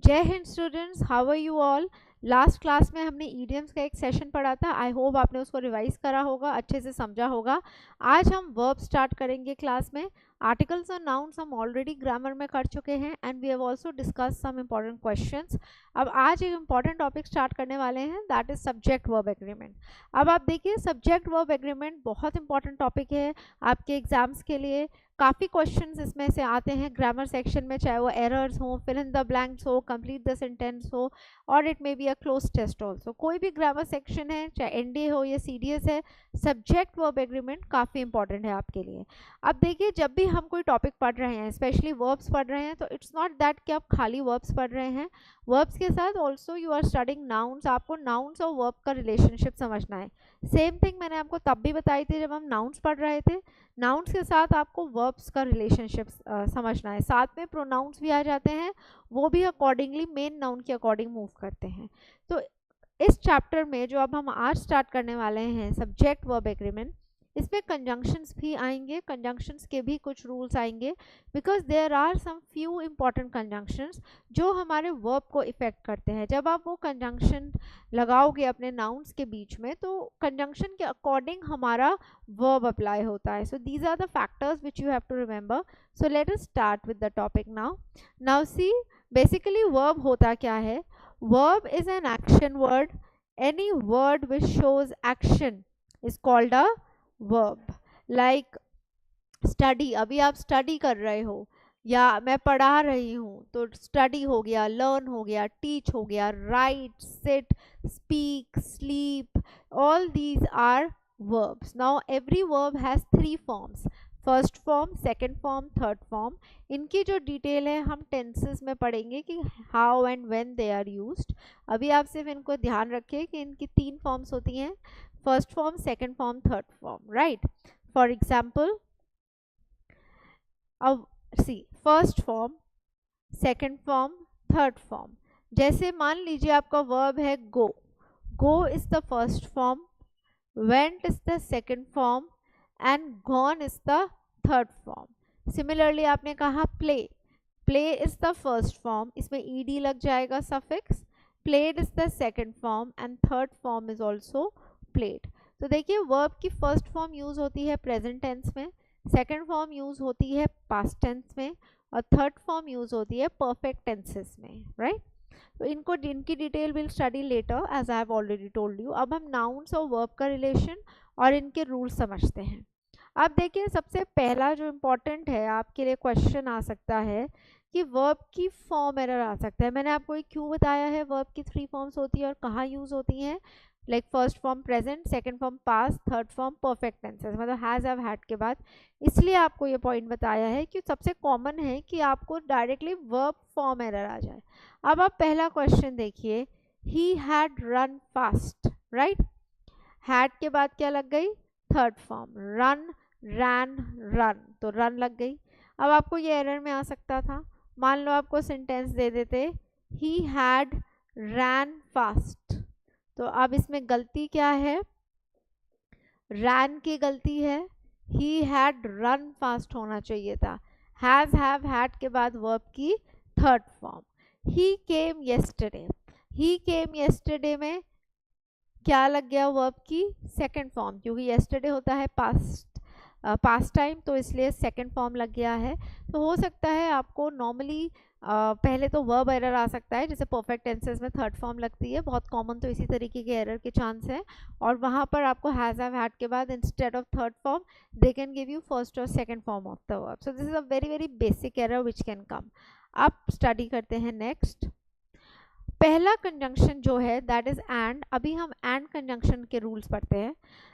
जय Hind students, how are you all. Last class में हमने ईडियम्स का एक सेशन पढ़ा था। आई होप आपने उसको रिवाइज करा होगा, अच्छे से समझा होगा। आज हम वर्ब स्टार्ट करेंगे क्लास में। आर्टिकल्स और नाउन्स हम ऑलरेडी ग्रामर में कर चुके हैं and we have also discuss some important questions. अब आज एक इम्पॉर्टेंट टॉपिक स्टार्ट करने वाले हैं, that is subject verb agreement. अब आप देखिए, सब्जेक्ट वर्ब एग्रीमेंट बहुत इंपॉर्टेंट टॉपिक है आपके एग्जाम्स के लिए। काफ़ी क्वेश्चंस इसमें से आते हैं ग्रामर सेक्शन में, चाहे वो एरर्स हो, फिल इन द ब्लैंक्स हो, कंप्लीट द सेंटेंस हो, और it may be a cloze test also. कोई भी ग्रामर सेक्शन है, चाहे एनडीए हो या सीडीएस है, सब्जेक्ट वर्ब एग्रीमेंट काफ़ी इंपॉर्टेंट है आपके लिए। अब देखिए, जब भी हम कोई टॉपिक पढ़ रहे हैं, स्पेशली वर्ब्स पढ़ रहे हैं, तो इट्स नॉट दैट कि आप खाली वर्ब्स पढ़ रहे हैं। वर्ब्स के साथ also you are studying nouns. आपको नाउन्स और वर्ब का रिलेशनशिप समझना है। सेम थिंग मैंने आपको तब भी बताई थी जब हम नाउन्स पढ़ रहे थे। नाउन्स के साथ आपको वर्ब्स का रिलेशनशिप समझना है। साथ में प्रोनाउंस भी आ जाते हैं, वो भी अकॉर्डिंगली मेन नाउन के अकॉर्डिंग मूव करते हैं। तो इस चैप्टर में जो अब हम आज स्टार्ट करने वाले हैं, सब्जेक्ट वर्ब एग्रीमेंट, इसमें कंजंक्शंस भी आएंगे, कंजंक्शंस के भी कुछ रूल्स आएंगे, because there are some few important conjunctions जो हमारे वर्ब को इफेक्ट करते हैं। जब आप वो कंजंक्शन लगाओगे अपने नाउन्स के बीच में, तो कंजंक्शन के अकॉर्डिंग हमारा verb apply होता है. So these are the factors which you have to remember. So let us start with the topic now. Now see, basically verb होता क्या है? Verb is an action word. Any word which shows action is called a verb. Like study, अभी आप study कर रहे हो, या मैं पढ़ा रही हूँ, तो स्टडी हो गया, लर्न हो गया, टीच हो गया, write, sit, speak, sleep, all these are verbs. Now every verb has three forms: first form, second form, third form. इनकी जो डिटेल है हम टेंसेस में पढ़ेंगे कि how and when they are used. अभी आप सिर्फ इनको ध्यान रखिए कि इनकी तीन फॉर्म्स होती हैं: first form, second form, third form, right. For example, अब see, first form, second form, third form. जैसे मान लीजिए आपका वर्ब है go, go is the first form, went is the second form and gone is the third form. Similarly आपने कहा play, play is the first form, इसमें ed लग जाएगा suffix, played is the second form and third form is also played. तो देखिए, verb की first form use होती है present tense में, second form यूज होती है past tense में, और third form यूज होती है perfect tenses में, right? तो इनको, इनकी detail will study later as I have already told you. अब हम नाउन्स और वर्ब का रिलेशन और इनके रूल समझते हैं। अब देखिए, सबसे पहला जो इम्पोर्टेंट है आपके लिए क्वेश्चन आ सकता है कि वर्ब की फॉर्म एरर आ सकता है। मैंने आपको क्यों बताया है वर्ब की थ्री फॉर्म्स होती है और कहाँ यूज होती हैं, like first form present, second form past, third form perfect tenses, मतलब हैज, हैव, हैड के बाद। इसलिए आपको ये पॉइंट बताया है कि सबसे कॉमन है कि आपको डायरेक्टली वर्ब फॉर्म एरर आ जाए। अब आप पहला क्वेश्चन देखिए, he had run fast, right. Had के बाद क्या लग गई? थर्ड फॉर्म, रन, रैन, रन, तो रन लग गई। अब आपको ये एरर में आ सकता था। मान लो आपको सेंटेंस दे देते ही हैड रैन फास्ट, तो अब इसमें गलती क्या है? रैन की गलती है, ही हैड रन फास्ट होना चाहिए था। हैज, हैव, हैड के बाद वर्ब की थर्ड फॉर्म। ही केम येस्टरडे, ही केम येस्टरडे में क्या लग गया? वर्ब की सेकंड फॉर्म, क्योंकि येस्टरडे होता है पास्ट टाइम, तो इसलिए सेकंड फॉर्म लग गया है। तो हो सकता है आपको नॉर्मली पहले तो वर्ब एरर आ सकता है, जैसे परफेक्ट टेंसेस में थर्ड फॉर्म लगती है, बहुत कॉमन, तो इसी तरीके के एरर के चांस है। और वहाँ पर आपको हैज, हैव, हैड के बाद instead of third form they can give you first और second form of the verb. So this is a very very basic error which can come. अब स्टडी करते हैं नेक्स्ट। पहला कंजंक्शन जो है that is and. अभी हम and conjunction के रूल्स पढ़ते हैं।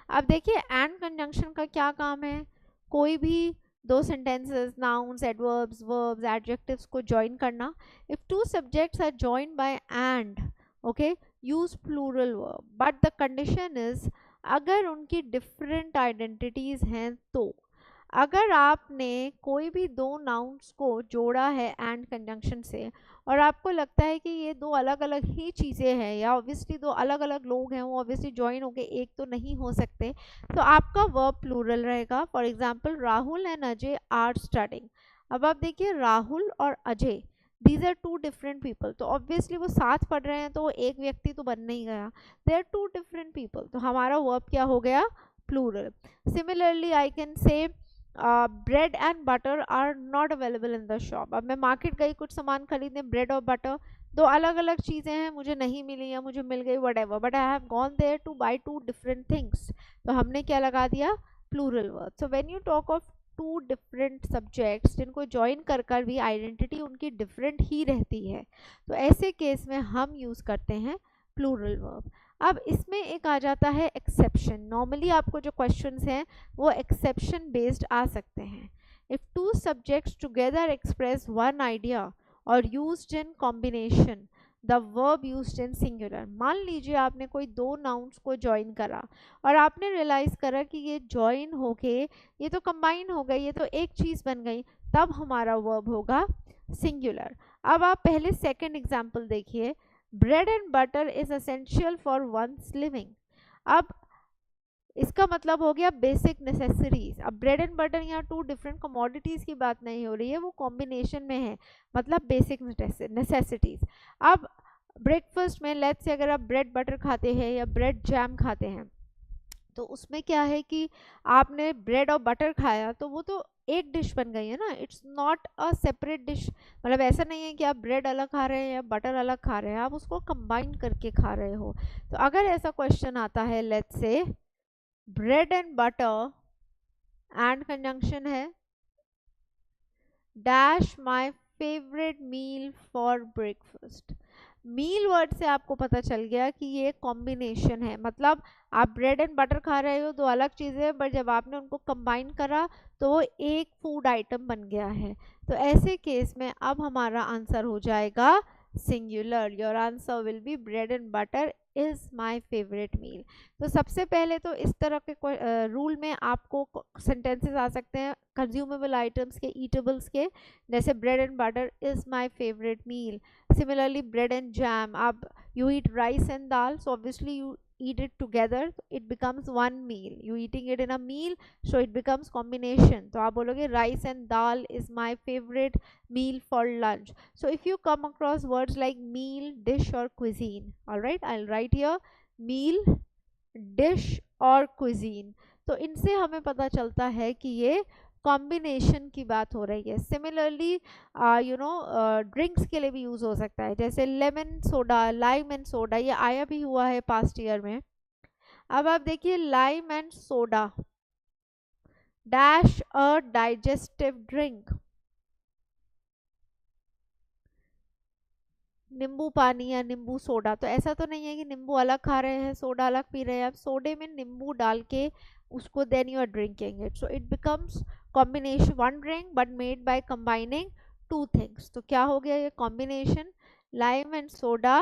अब देखिए, एंड कंजंक्शन का क्या काम है? कोई भी दो sentences, nouns, adverbs, verbs, adjectives को ज्वाइन करना। If two subjects are joined by and, okay, use plural verb, but the condition is अगर उनकी डिफरेंट आइडेंटिटीज हैं तो। अगर आपने कोई भी दो नाउन्स को जोड़ा है एंड कंजंक्शन से और आपको लगता है कि ये दो अलग अलग ही चीज़ें हैं, या ऑब्वियसली दो अलग अलग लोग हैं, वो ऑब्वियसली ज्वाइन होके एक तो नहीं हो सकते, तो आपका वर्ब प्लूरल रहेगा। For example, Rahul and Ajay are studying. अब आप देखिए, राहुल और Ajay these are two different people. तो ऑब्वियसली वो साथ पढ़ रहे हैं तो वो एक व्यक्ति तो बन नहीं गया, they are two different people, तो हमारा वर्ब क्या हो गया, plural. Similarly I can say bread and butter are not available in the shop. अब मैं मार्केट गई कुछ सामान खरीदने, ब्रेड और बटर दो अलग अलग चीज़ें हैं, मुझे नहीं मिली या मुझे मिल गई whatever, but I have gone there to buy two different things, तो हमने क्या लगा दिया, plural verb. So when you talk of two different subjects जिनको ज्वाइन कर कर भी आइडेंटिटी उनकी डिफरेंट ही रहती है, तो ऐसे केस में हम यूज़ करते हैं प्लूरल वर्ब। अब इसमें एक आ जाता है एक्सेप्शन। नॉर्मली आपको जो क्वेश्चंस हैं वो एक्सेप्शन बेस्ड आ सकते हैं। If two subjects together express one idea और used in combination the verb used in singular. मान लीजिए आपने कोई दो नाउन्स को ज्वाइन करा और आपने रियलाइज करा कि ये ज्वाइन होके ये तो कंबाइन हो गई, ये तो एक चीज़ बन गई, तब हमारा वर्ब होगा सिंगुलर। अब आप पहले सेकंड एग्जाम्पल देखिए, bread and butter is essential for one's living. अब इसका मतलब हो गया बेसिक नेसेसरीज। अब ब्रेड एंड बटर यहाँ टू डिफरेंट कमोडिटीज की बात नहीं हो रही है, वो कॉम्बिनेशन में है, मतलब बेसिक नेसेसिटीज। अब ब्रेकफास्ट में लेट्स से अगर आप ब्रेड बटर खाते हैं या ब्रेड जैम खाते हैं, तो उसमें क्या है कि आपने ब्रेड और बटर खाया तो वो तो एक डिश बन गई है ना, it's not a separate dish. मतलब ऐसा नहीं है कि आप ब्रेड अलग खा रहे हैं या बटर अलग खा रहे हैं, आप उसको कंबाइन करके खा रहे हो। तो अगर ऐसा क्वेश्चन आता है, let's say bread and butter and conjunction है dash my favourite meal for breakfast. Meal word से आपको पता चल गया कि ये कॉम्बिनेशन है, मतलब आप ब्रेड एंड बटर खा रहे हो, दो अलग चीज़ें हैं, बट जब आपने उनको कंबाइन करा तो वो एक फूड आइटम बन गया है। तो ऐसे केस में अब हमारा आंसर हो जाएगा singular. Your answer will be bread and butter is my favourite meal. तो सबसे पहले तो इस तरह के रूल में आपको सेंटेंसेस आ सकते हैं कंज्यूमेबल आइटम्स के, ईटेबल्स के, जैसे bread and butter is my favourite meal. Similarly, bread and jam. You eat rice and dal, so obviously you eat it together. It becomes one meal. You eating it in a meal, so it becomes combination. तो आप बोलोगे rice and dal is my favorite meal for lunch. So if you come across words like meal, dish or cuisine, all right, I'll write here meal, dish और cuisine. तो इनसे हमें पता चलता है कि ये कॉम्बिनेशन की बात हो रही है। सिमिलरली ड्रिंक्स के लिए भी यूज़ हो सकता है, जैसे lemon soda, lime and soda, ये आया भी हुआ है पास्ट ईयर में। अब आप देखिए lime and soda dash a digestive drink. नींबू पानी या नींबू सोडा, तो ऐसा तो नहीं है कि नींबू अलग खा रहे हैं सोडा अलग पी रहे हैं, आप सोडे में नींबू डाल के उसको then you are drinking it, so it becomes combination one drink but made by combining two things. तो क्या हो गया ये combination, lime and soda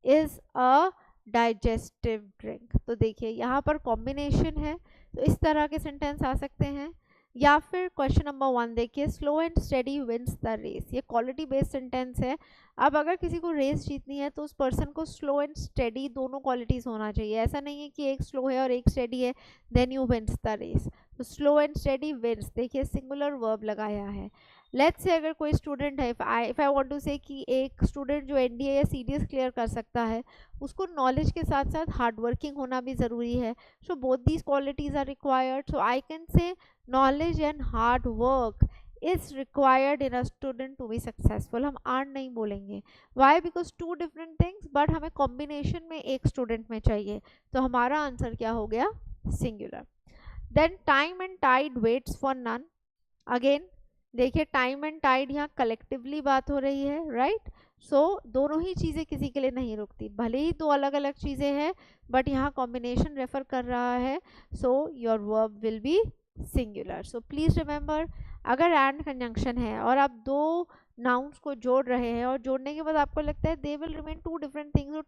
is a digestive drink. तो देखिए यहाँ पर कॉम्बिनेशन है, तो इस तरह के सेंटेंस आ सकते हैं। या फिर क्वेश्चन नंबर 1 देखिए, slow and steady wins the race. ये क्वालिटी बेस्ड सेंटेंस है। अब अगर किसी को रेस जीतनी है तो उस पर्सन को स्लो एंड स्टेडी दोनों क्वालिटीज़ होना चाहिए। ऐसा नहीं है कि एक स्लो है और एक स्टेडी है then you wins the race. तो स्लो एंड स्टेडी विंस, देखिए सिंगुलर वर्ब लगाया है। लेट्स से अगर कोई स्टूडेंट है, इफ़ आई वांट टू से कि एक स्टूडेंट जो एनडीए या सीडीएस क्लियर कर सकता है, उसको नॉलेज के साथ साथ हार्ड वर्किंग होना भी ज़रूरी है। So both these qualities are required. So I can say knowledge and hard work is required in a student to be successful। हम आर्न नहीं बोलेंगे, why? because two different things, but हमें combination में एक student में चाहिए, तो हमारा आंसर क्या हो गया, singular। then time and tide waits for none। again देखिए टाइम एंड टाइड यहाँ कलेक्टिवली बात हो रही है, राइट। सो दोनों ही चीज़ें किसी के लिए नहीं रुकती, भले ही दो अलग अलग चीज़ें हैं बट यहाँ कॉम्बिनेशन रेफर कर रहा है, so your verb will be singular. So please remember, अगर एंड कंजंक्शन है और आप दो नाउन्स को जोड़ रहे हैं और जोड़ने के बाद आपको लगता है they will remain two different things और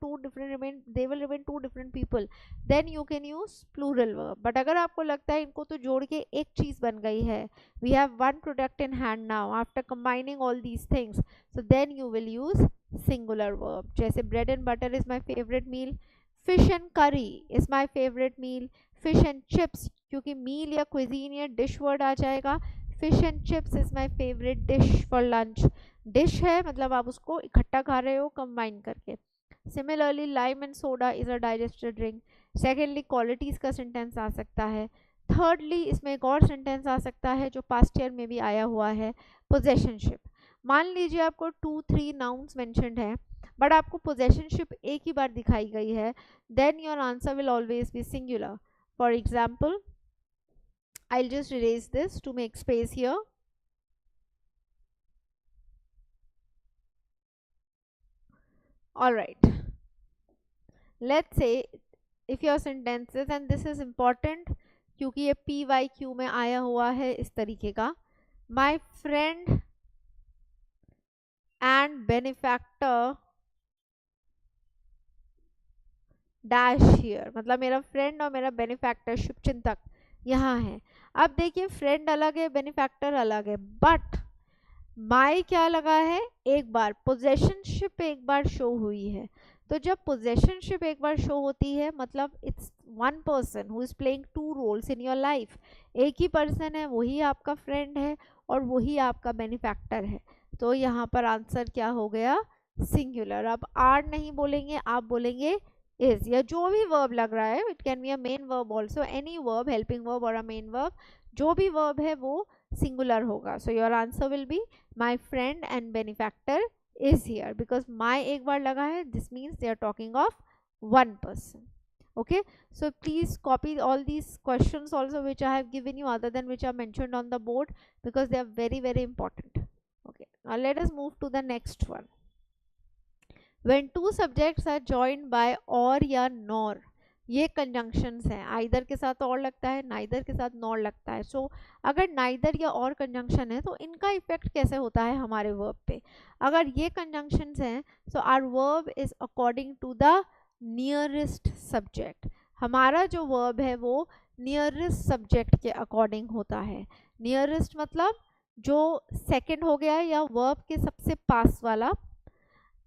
they will remain two different people, then you can use plural verb. But अगर आपको लगता है इनको तो जोड़ के एक चीज़ बन गई है, we have one product in hand now after combining all these things, so then you will use singular verb. जैसे bread and butter is my favourite meal, fish and curry is my favourite meal, fish and chips, क्योंकि meal या cuisine या dish word आ जाएगा, fish and chips is my favourite dish for lunch, dish है मतलब आप उसको इकट्ठा खा रहे हो कंबाइन करके। Similarly lime and soda is a digested drink. Secondly qualities का सेंटेंस आ सकता है। थर्डली इसमें एक और सेंटेंस आ सकता है जो पास्ट ईयर में भी आया हुआ है, पोजेशनशिप। मान लीजिए आपको 2-3 नाउन्स मेंशन्ड है बट आपको पोजेशनशिप एक ही बार दिखाई गई है, then your answer will always be singular. For example, I'll just erase this to make space here. All right. Let's say if your sentences, and this is important क्योंकि ये PYQ में आया हुआ है इस तरीके का, my friend and benefactor dash here, मतलब मेरा फ्रेंड और मेरा बेनिफैक्टर शुभचिंतक यहाँ है। अब देखिए फ्रेंड अलग है, बेनिफैक्टर अलग है, बट माई क्या लगा है, एक बार पोजेशनशिप एक बार शो हुई है। तो जब पोजेशनशिप एक बार शो होती है मतलब it's one person who is playing two roles in your life. एक ही पर्सन है, वही आपका फ्रेंड है और वही आपका बेनिफैक्टर है। तो यहाँ पर आंसर क्या हो गया, सिंगुलर। अब आर नहीं बोलेंगे, आप बोलेंगे इज, या जो भी वर्ब लग रहा है, it can be a main verb also, any verb, helping verb और अ मेन वर्ब, जो भी वर्ब है वो सिंगुलर होगा। So your answer will be my friend and benefactor is here, because my एक बार लगा है, this means they are talking of one person. Okay, so please copy all these questions also which I have given you other than which are mentioned on the board, because they are very very important. Okay, now let us move to the next one. When two subjects are joined by or या nor, ये conjunctions हैं, either के साथ और लगता है, neither के साथ नॉर लगता है। सो अगर नाइदर या और कंजंक्शन है तो इनका इफेक्ट कैसे होता है हमारे वर्ब पे। अगर ये कंजंक्शंस हैं so our verb is according to the nearest subject. हमारा जो वर्ब है वो नियरेस्ट सब्जेक्ट के अकॉर्डिंग होता है। नियरेस्ट मतलब जो सेकंड हो गया या वर्ब के सबसे पास वाला।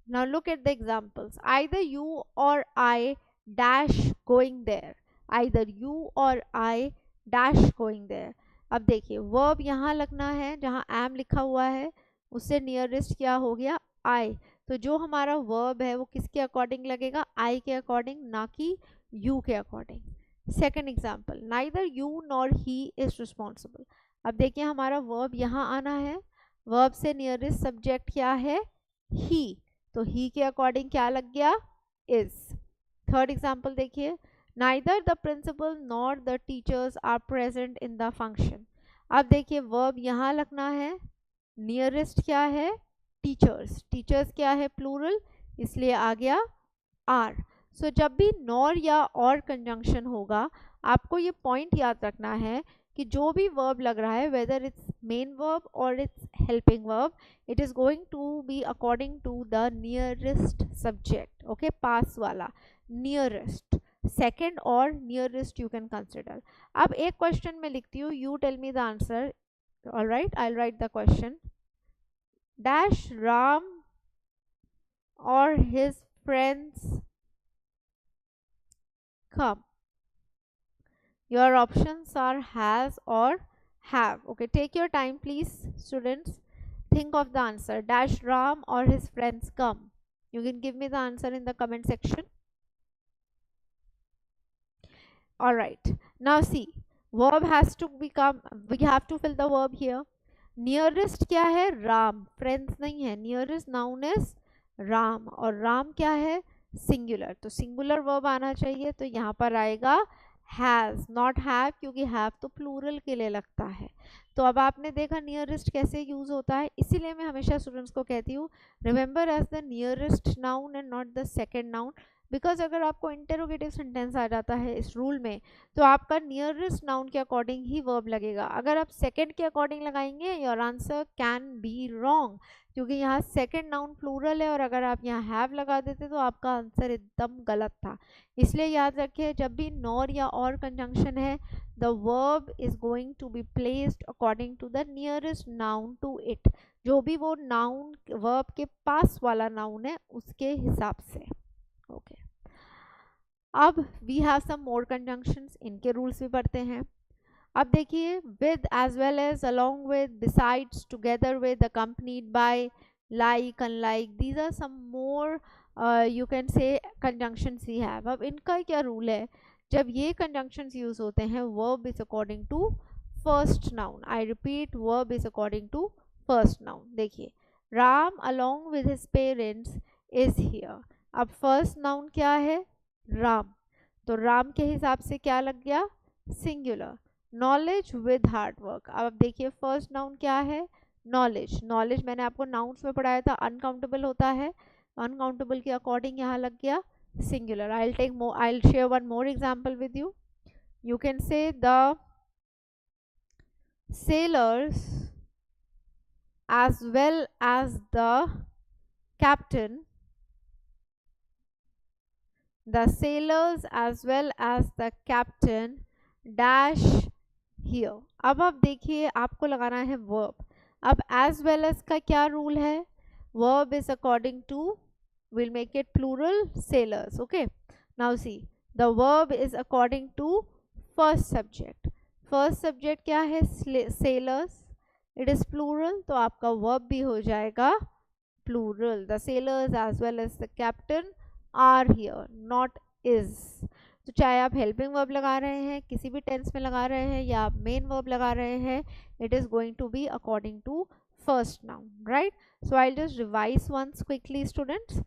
Now look at the examples. Either you or I dash going there. Either you or I dash going there. अब देखिए वर्ब यहाँ लगना है, जहाँ am लिखा हुआ है उससे नियरेस्ट क्या हो गया, I। तो जो हमारा वर्ब है वो किसके अकॉर्डिंग लगेगा, I के अकॉर्डिंग, ना कि you के according. Second example, neither you nor he is responsible. अब देखिए हमारा वर्ब यहाँ आना है, वर्ब से नियरेस्ट सब्जेक्ट क्या है, ही, तो ही के अकॉर्डिंग क्या लग गया, इज। थर्ड एग्जाम्पल देखिए, neither the principal nor the teachers are present in the function. अब देखिए वर्ब यहाँ लगना है, नियरेस्ट क्या है, टीचर्स, टीचर्स क्या है प्लूरल, इसलिए आ गया आर। सो जब भी नॉर या और कंजंक्शन होगा आपको ये पॉइंट याद रखना है कि जो भी वर्ब लग रहा है, वेदर इट्स मेन वर्ब और it's helping verb, it is going to be according to the nearest subject. Okay, पास वाला, nearest, second और nearest you can consider. अब एक क्वेश्चन में लिखती हूँ, you tell me the answer. All right, I'll write the question. Dash Ram or his friends come. Your options are has or have. Okay, take your time please students. Think of the answer. Dash Ram or his friends come. You can give me the answer in the comment section. All right, now see, verb has to become, we have to fill the verb here. Nearest क्या है, Ram, friends नहीं है, nearest noun is Ram और Ram क्या है, singular, तो singular verb आना चाहिए, तो यहाँ पर आएगा हैज़, नॉट हैव, क्योंकि हैव तो प्लूरल के लिए लगता है। तो अब आपने देखा नियरेस्ट कैसे यूज होता है, इसीलिए मैं हमेशा स्टूडेंट्स को कहती हूँ remember as the nearest noun and not the second noun, because अगर आपको इंटेरोगेटिव सेंटेंस आ जाता है इस रूल में तो आपका नियरेस्ट नाउन के अकॉर्डिंग ही वर्ब लगेगा। अगर आप सेकेंड के अकॉर्डिंग लगाएंगे your answer can be wrong, क्योंकि यहाँ सेकेंड नाउन प्लूरल है और अगर आप यहाँ हैव लगा देते तो आपका आंसर एकदम गलत था। इसलिए याद रखिए जब भी नॉर या और कंजंक्शन है the verb is going to be placed according to the nearest noun to it, जो भी वो नाउन वर्ब के पास वाला नाउन है उसके हिसाब से। ओके, अब we have some more conjunctions, इनके रूल्स भी पढ़ते हैं। अब देखिए with as well as, along with, besides, together with, accompanied by, like, unlike, these are some more you can say conjunctions we have. अब इनका क्या रूल है, जब ये conjunctions यूज होते हैं verb is according to first noun. I repeat, verb is according to first noun. देखिए Ram along with his parents is here. अब first noun क्या है, राम, तो राम के हिसाब से क्या लग गया, singular. Knowledge with hard work. अब देखिए फर्स्ट नाउन क्या है, नॉलेज. नॉलेज मैंने आपको नाउन्स में पढ़ाया था अनकाउंटेबल होता है, अनकाउंटेबल के अकॉर्डिंग यहाँ लग गया singular. I'll share one more example with you. You can say the sailors as well as the captain. The sailors as well as the captain dash here. अब आप देखिए आपको लगाना है verb. अब as well as का क्या rule है, verb is according to, we'll make it plural, sailors. Okay, now see the verb is according to first subject. First subject क्या है, sailors, it is plural, तो आपका verb भी हो जाएगा plural. The sailors as well as the captain are here, not is. तो चाहे आप हेल्पिंग वर्ब लगा रहे हैं, किसी भी टेंस में लगा रहे हैं, या आप मेन वर्ब लगा रहे हैं, it is going to be according to first noun, right. So I just revise once quickly students.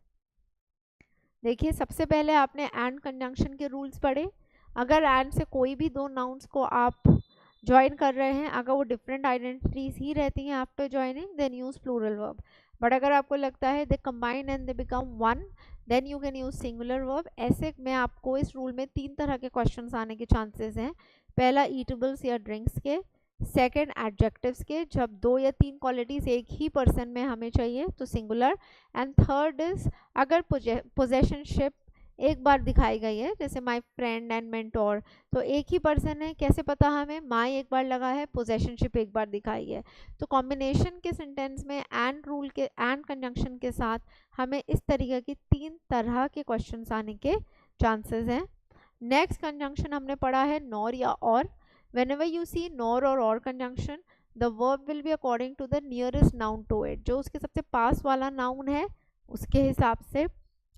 देखिए सबसे पहले आपने एंड कंजंक्शन के रूल्स पढ़े. अगर एंड से कोई भी दो नाउन्स को आप ज्वाइन कर रहे हैं, अगर वो डिफरेंट आइडेंटिटीज ही रहती हैं after joining, then use plural verb. But अगर आपको लगता है they combine and they become one, then you can use singular verb. ऐसे में आपको इस रूल में तीन तरह के क्वेश्चंस आने के चांसेस हैं. पहला ईटेबल्स या ड्रिंक्स के, सेकंड एडजेक्टिव्स के, जब दो या तीन क्वालिटीज एक ही पर्सन में हमें चाहिए तो सिंगुलर, एंड थर्ड इज अगर पोजेशनशिप एक बार दिखाई गई है, जैसे माय फ्रेंड एंड मेंटोर, तो एक ही पर्सन है, कैसे पता हमें, माय एक बार लगा है, पोजेशनशिप एक बार दिखाई है. तो कॉम्बिनेशन के सेंटेंस में एंड रूल के, एंड कंजंक्शन के साथ हमें इस तरीके की तीन तरह के क्वेश्चंस आने के चांसेस हैं. नेक्स्ट कंजंक्शन हमने पढ़ा है नॉर या और. whenever you see nor or conjunction, the verb will be according to the nearest noun to it, जो उसके सबसे पास वाला नाउन है उसके हिसाब से.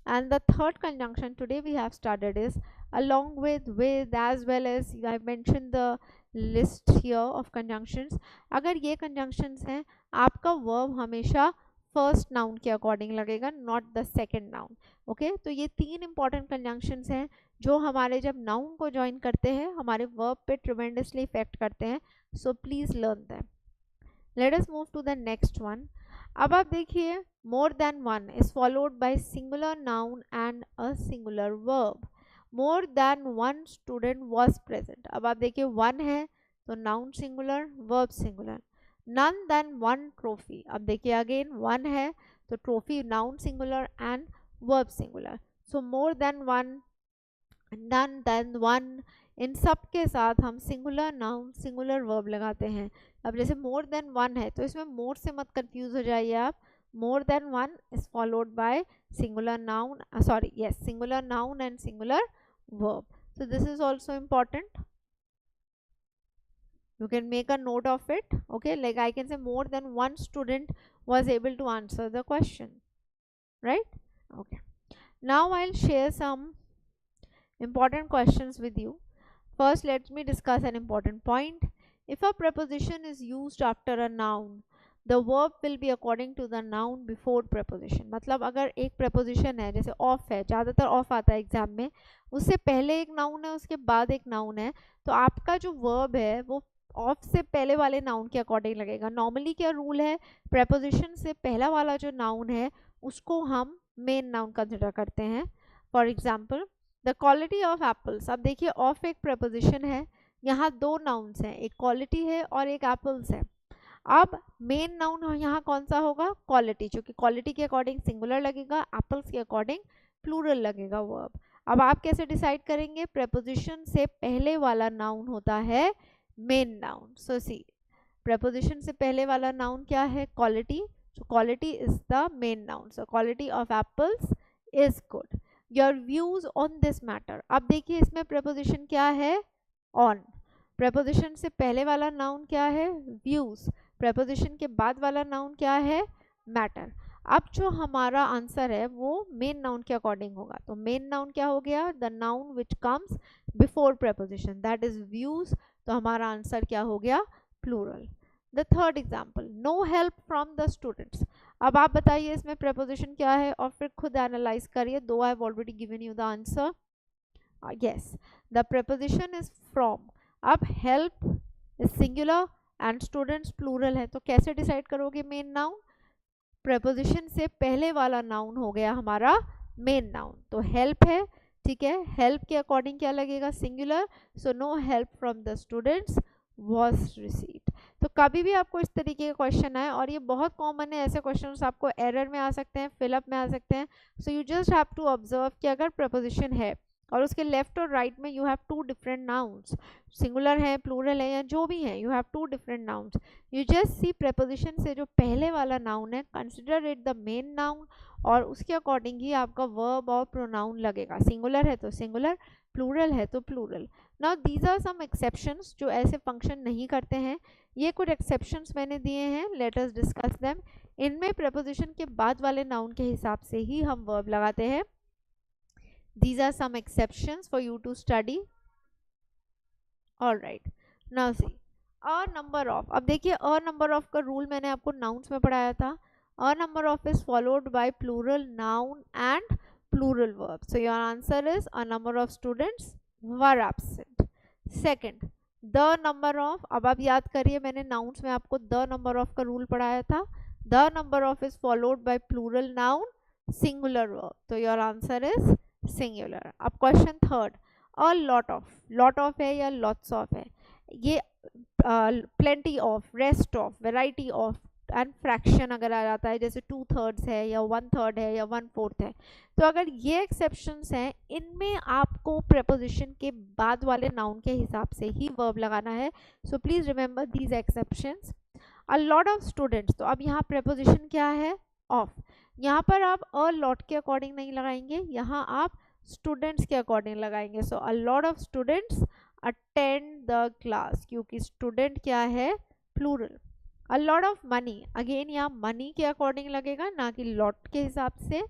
And the third conjunction today we have started is along with, as well as. I mentioned the list here of conjunctions. अगर ये conjunctions हैं, आपका verb हमेशा फर्स्ट नाउन के अकॉर्डिंग लगेगा, not the second noun. Okay, तो ये तीन इंपॉर्टेंट कंजंक्शंस हैं जो हमारे जब नाउन को ज्वाइन करते हैं हमारे वर्ब पे ट्रिमेंडसली इफेक्ट करते हैं. So please learn them. Let us move to the next one. अब आप देखिए more than one is followed by singular noun and a singular verb. More than one student was present. अब आप देखिए one है तो noun singular, verb singular. none than one trophy. अब देखिए अगेन वन है तो trophy noun singular and verb singular. So more than one, none than one, इन सब के साथ हम सिंगुलर नाउन सिंगुलर वर्ब लगाते हैं. अब जैसे मोर देन वन है तो इसमें मोर से मत कंफ्यूज हो जाइए आप. मोर than one is followed by singular noun, sorry yes, singular noun and singular verb. So this is also important. You can make a note of it. Okay, like I can say more than one student was able to answer the question, right? Okay, now I'll share some important questions with you. First, let me discuss an important point. If a preposition is used after a noun, the verb will be according to the noun before preposition. मतलब अगर एक preposition है, जैसे off है, ज़्यादातर off आता है exam में, उससे पहले एक noun है उसके बाद एक noun है, तो आपका जो verb है वो ऑफ से पहले वाले नाउन के अकॉर्डिंग लगेगा. नॉर्मली क्या रूल है, प्रेपोजिशन से पहला वाला जो नाउन है उसको हम मेन नाउन कंसिडर करते हैं. For example the quality of apples. अब देखिए ऑफ एक प्रेपोजिशन है, यहाँ दो नाउन्स हैं, एक क्वालिटी है और एक एप्पल्स है. अब मेन नाउन यहाँ कौन सा होगा, क्वालिटी, क्योंकि क्वालिटी के अकॉर्डिंग सिंगुलर लगेगा, एप्पल्स के अकॉर्डिंग प्लूरल लगेगा वर्ब. अब आप कैसे डिसाइड करेंगे, प्रेपोजिशन से पहले वाला नाउन होता है मेन नाउन. सो सी, preposition से पहले वाला नाउन क्या है, quality. so quality is the main noun. so quality of apples is good. your views on this matter. अब देखिए इसमें preposition क्या है, on. preposition से पहले वाला नाउन क्या है, views. preposition के बाद वाला नाउन क्या है, matter. अब जो हमारा आंसर है वो मेन नाउन के अकॉर्डिंग होगा, तो मेन नाउन क्या हो गया, the noun which comes before preposition, that is views, तो हमारा आंसर क्या हो गया, plural. The third example, no help from the students. अब आप बताइए इसमें preposition क्या है और फिर खुद एनालाइज करिए, दो आई have already given you the answer. yes, the preposition is from। अब help is singular and students plural है, तो कैसे डिसाइड करोगे मेन नाउन, preposition से पहले वाला नाउन हो गया हमारा मेन नाउन, तो help है, ठीक है, help के अकॉर्डिंग क्या लगेगा, singular, so no help from the students was received। तो कभी भी आपको इस तरीके का क्वेश्चन आए, और ये बहुत कॉमन है, ऐसे क्वेश्चंस आपको एरर में आ सकते हैं, फिलअप में आ सकते हैं, so you just have to observe कि अगर preposition है और उसके लेफ्ट और राइट में you have two different nouns, singular है, प्लूरल है, या जो भी है, you have two different nouns, you just see preposition से जो पहले वाला नाउन है consider it the main noun, और उसके अकॉर्डिंग ही आपका वर्ब और प्रोनाउन लगेगा, सिंगुलर है तो सिंगुलर, प्लूरल है तो plural. Now these are some exceptions जो ऐसे फंक्शन नहीं करते हैं, ये कुछ एक्सेप्शंस मैंने दिए हैं, लेट अस डिस्कस देम। इनमें preposition के बाद वाले नाउन के हिसाब से ही हम वर्ब लगाते हैं। These are some exceptions for you to study. All right. Now see, a number of, अब देखिए a number of का रूल मैंने आपको nouns में पढ़ाया था, a number of is followed by plural noun and plural verb, so your answer is a number of students were absent। Second, the number of, अब आप याद करिए मैंने nouns में आपको the number of का रूल पढ़ाया था, the number of is followed by plural noun singular verb, तो your answer is सिंगुलर। अब question third, a lot of है या लॉट्स ऑफ है, ये plenty of, rest of, variety of and fraction अगर आ जाता है, जैसे 2/3 है या 1/3 है या 1/4 है, तो अगर ये एक्सेप्शंस हैं, इनमें आपको preposition के बाद वाले नाउन के हिसाब से ही वर्ब लगाना है, so please remember these exceptions. A lot of students, तो अब यहाँ preposition क्या है, ऑफ, यहाँ पर आप अ लॉट के अकॉर्डिंग नहीं लगाएंगे, यहाँ आप स्टूडेंट्स के अकॉर्डिंग लगाएंगे, so a lot of students attend the class, क्योंकि स्टूडेंट क्या है, plural. A lot of money, again यहाँ मनी के अकॉर्डिंग लगेगा, ना कि लॉट के हिसाब से।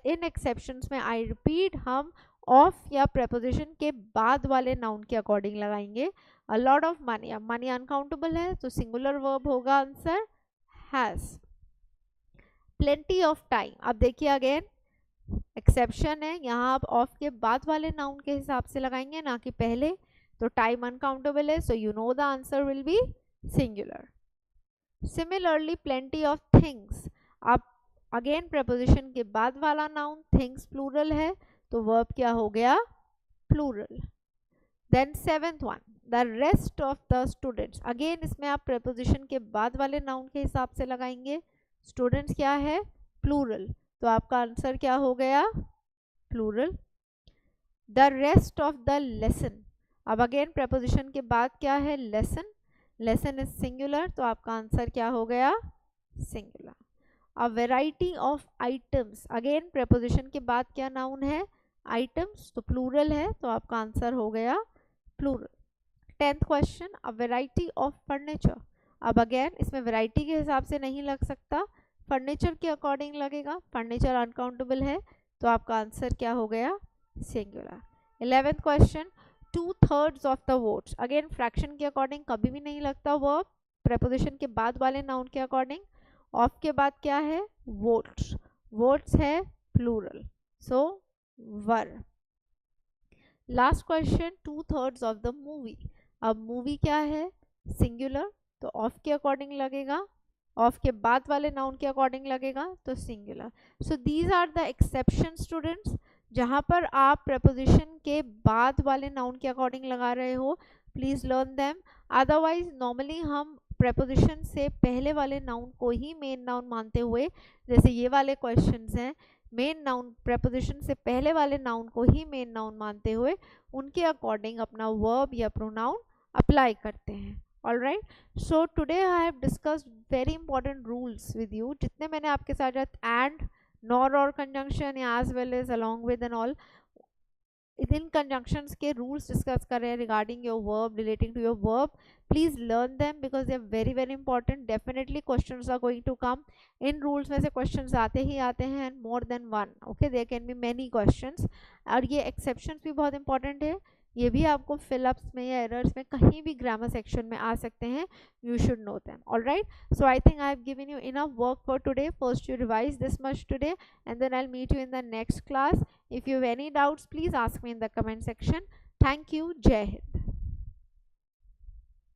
इन एक्सेप्शंस में आई रिपीट, हम ऑफ या preposition के बाद वाले नाउन के अकॉर्डिंग लगाएंगे। अ लॉट ऑफ मनी, अब मनी अनकाउंटेबल है तो सिंगुलर वर्ब होगा answer has. Plenty of time, अब देखिए अगेन एक्सेप्शन है, यहाँ आप ऑफ के बाद वाले नाउन के हिसाब से लगाएंगे, ना कि पहले, तो टाइम अनकाउंटेबल है, so you know the answer will B singular. Similarly plenty of things, आप अगेन preposition के बाद वाला नाउन थिंग्स प्लूरल है, तो वर्ब क्या हो गया, plural. Then seventh one, the rest of the students, again इसमें आप preposition के बाद वाले नाउन के हिसाब से लगाएंगे, स्टूडेंट्स क्या है, प्लूरल, तो आपका आंसर क्या हो गया, plural. The rest of the lesson, अब अगेन preposition के बाद क्या है, लेसन, लेसन इज सिंगुलर, तो आपका आंसर क्या हो गया, singular. A variety of items, again preposition के बाद क्या नाउन है, आइटम्स, तो प्लूरल है, तो आपका आंसर हो गया plural. 10th question, a variety of furniture, अब अगेन इसमें वैरायटी के हिसाब से नहीं लग सकता, फर्नीचर के अकॉर्डिंग लगेगा, फर्नीचर अनकाउंटेबल है, तो आपका आंसर क्या हो गया, singular. 11th question, 2/3 of the votes, again fraction के अकॉर्डिंग कभी भी नहीं लगता वर्ब, preposition के बाद वाले नाउन के अकॉर्डिंग, ऑफ के बाद क्या है, वोट्स, वोट्स है plural, so were. Last question, 2/3 of the movie, अब मूवी क्या है, सिंगुलर, तो ऑफ के अकॉर्डिंग लगेगा, ऑफ के बाद वाले नाउन के अकॉर्डिंग लगेगा, तो singular. So these are the exception students, जहाँ पर आप preposition के बाद वाले नाउन के अकॉर्डिंग लगा रहे हो, please learn them. Otherwise normally हम preposition से पहले वाले नाउन को ही मेन नाउन मानते हुए, जैसे ये वाले क्वेश्चंस हैं, मेन नाउन preposition से पहले वाले नाउन को ही मेन नाउन मानते हुए उनके अकॉर्डिंग अपना वर्ब या प्रोनाउन अप्लाई करते हैं। All right, so today I have discussed very important rules with you, जितने मैंने आपके साथ एंड, नॉर और कंजंक्शन या as well as along with and all, इन कंजंक्शंस के रूल्स डिस्कस कर रहे हैं regarding your verb, relating to your verb. Please learn them because they are very very important. Definitely questions are going to come. इन rules में से questions आते ही आते हैं, and more than one. Okay, there can be many questions. और ये exceptions भी बहुत इंपॉर्टेंट है. ये भी आपको फिलअप्स में या एरर्स में कहीं भी ग्रामर सेक्शन में आ सकते हैं. You should know them. All right, so I think I have given you enough work for today. First you revise this much today, and then I'll meet you in the next class. If you have any doubts, please ask me in the comment section. Thank you. Jai Hind.